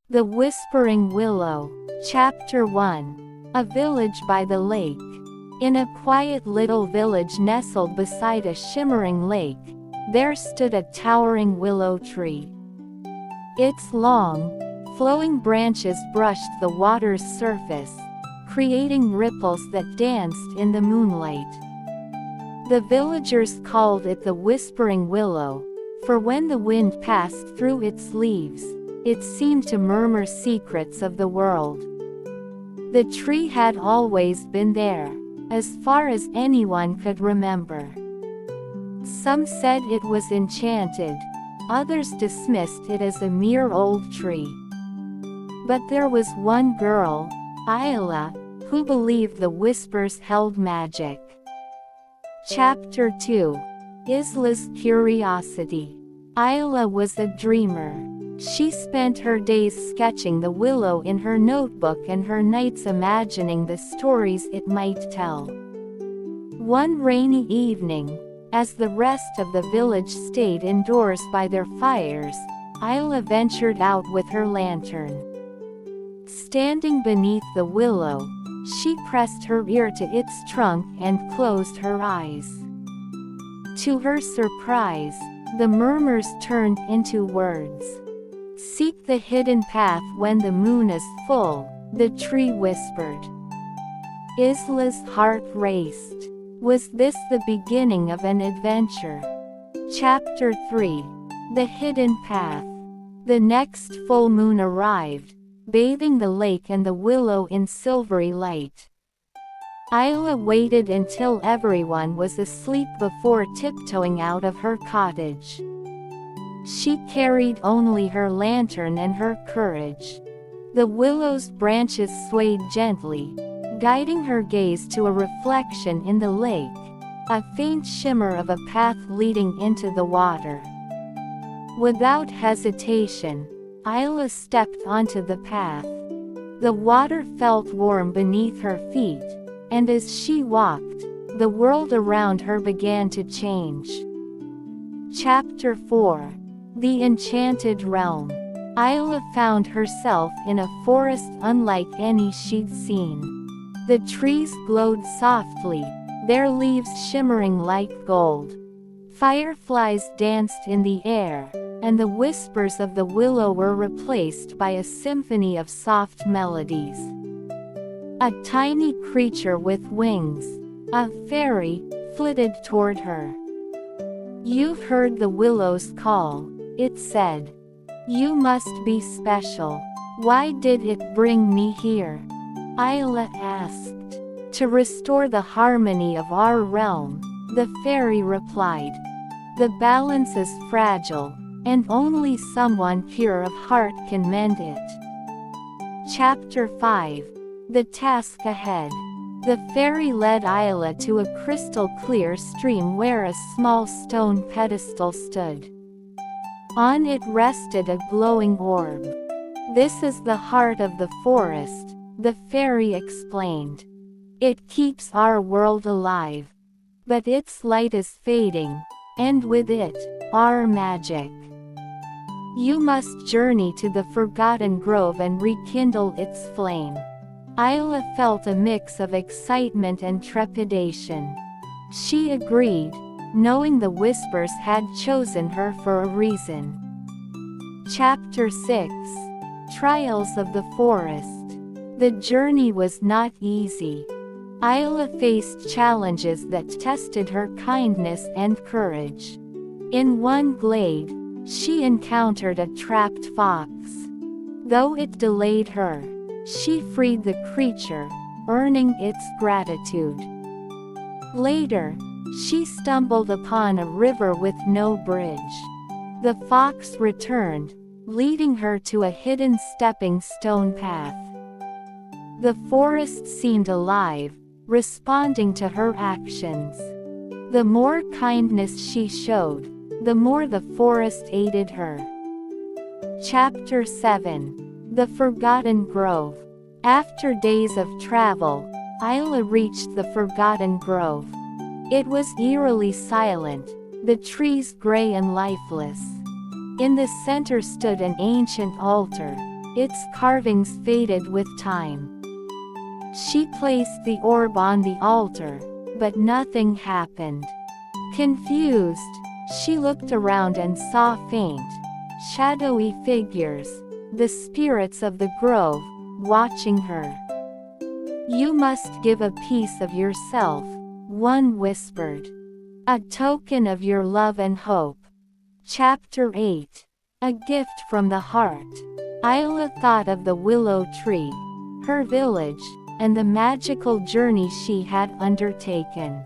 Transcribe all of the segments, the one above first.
The Whispering Willow. Chapter 1. A Village by the Lake. In a quiet little village nestled beside a shimmering lake, there stood a towering willow tree. Its long, flowing branches brushed the water's surface, creating ripples that danced in the moonlight. The villagers called it the Whispering Willow, for when the wind passed through its leaves, it seemed to murmur secrets of the world. The tree had always been there, as far as anyone could remember. Some said it was enchanted, others dismissed it as a mere old tree. But there was one girl, Isla, who believed the whispers held magic. Chapter 2. Isla's Curiosity. Isla was a dreamer. She spent her days sketching the willow in her notebook and her nights imagining the stories it might tell. One rainy evening, as the rest of the village stayed indoors by their fires, Isla ventured out with her lantern. Standing beneath the willow, she pressed her ear to its trunk and closed her eyes. To her surprise, the murmurs turned into words. "Seek the hidden path when the moon is full," the tree whispered. Isla's heart raced. Was this the beginning of an adventure? Chapter 3. The Hidden Path. The next full moon arrived, bathing the lake and the willow in silvery light. Isla waited until everyone was asleep before tiptoeing out of her cottage. She carried only her lantern and her courage. The willow's branches swayed gently, guiding her gaze to a reflection in the lake, a faint shimmer of a path leading into the water. Without hesitation, Isla stepped onto the path. The water felt warm beneath her feet, and as she walked, the world around her began to change. Chapter 4. The Enchanted Realm. Isla found herself in a forest unlike any she'd seen. The trees glowed softly, their leaves shimmering like gold. Fireflies danced in the air, and the whispers of the willow were replaced by a symphony of soft melodies. A tiny creature with wings, a fairy, flitted toward her. "You've heard the willow's call," it said. "You must be special. Why did it bring me here?" Isla asked. "To restore the harmony of our realm," the fairy replied. "The balance is fragile, and only someone pure of heart can mend it." Chapter 5. The Task Ahead. The fairy led Isla to a crystal-clear stream where a small stone pedestal stood. On it rested a glowing orb. "This is the heart of the forest," the fairy explained. "It keeps our world alive. But its light is fading, and with it, our magic. You must journey to the Forgotten Grove and rekindle its flame." Isla felt a mix of excitement and trepidation. She agreed, knowing the whispers had chosen her for a reason. Chapter 6. Trials of the Forest. The journey was not easy. Isla faced challenges that tested her kindness and courage. In one glade, she encountered a trapped fox. Though it delayed her, she freed the creature, earning its gratitude. Later, she stumbled upon a river with no bridge. The fox returned, leading her to a hidden stepping stone path. The forest seemed alive, responding to her actions. The more kindness she showed, the more the forest aided her. Chapter 7. The Forgotten Grove. After days of travel, Isla reached the Forgotten Grove. It was eerily silent, the trees gray and lifeless. In the center stood an ancient altar, its carvings faded with time. She placed the orb on the altar, but nothing happened. Confused, she looked around and saw faint, shadowy figures, the spirits of the grove, watching her. "You must give a piece of yourself," one whispered. "A token of your love and hope." Chapter 8. A gift from the heart. Isla thought of the willow tree, her village, and the magical journey she had undertaken.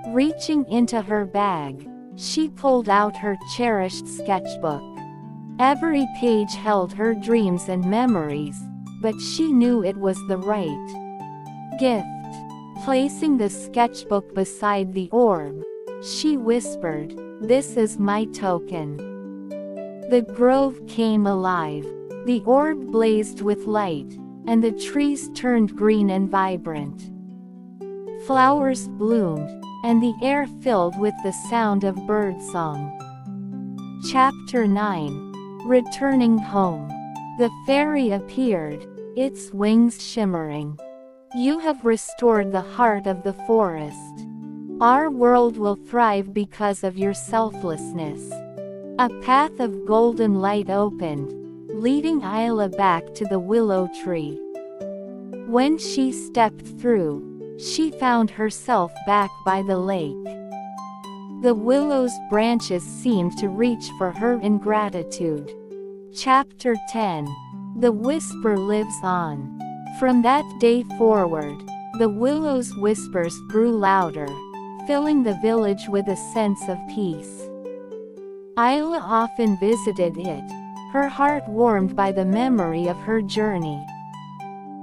Reaching into her bag, she pulled out her cherished sketchbook. Every page held her dreams and memories, but she knew it was the right gift. Placing the sketchbook beside the orb, she whispered, "This is my token." The grove came alive. The orb blazed with light, and the trees turned green and vibrant. Flowers bloomed, and the air filled with the sound of birdsong. Chapter 9. Returning home. The fairy appeared, its wings shimmering. "You have restored the heart of the forest. Our world will thrive because of your selflessness." A path of golden light opened, leading Isla back to the willow tree. When she stepped through, she found herself back by the lake. The willow's branches seemed to reach for her in gratitude. Chapter 10. The whisper lives on. From that day forward, the willow's whispers grew louder, filling the village with a sense of peace. Isla often visited it, her heart warmed by the memory of her journey.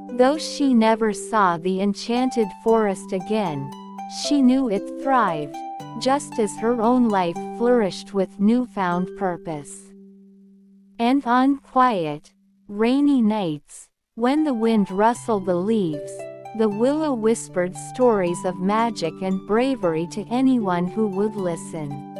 Though she never saw the enchanted forest again, she knew it thrived, just as her own life flourished with newfound purpose. And on quiet, rainy nights, when the wind rustled the leaves, the willow whispered stories of magic and bravery to anyone who would listen.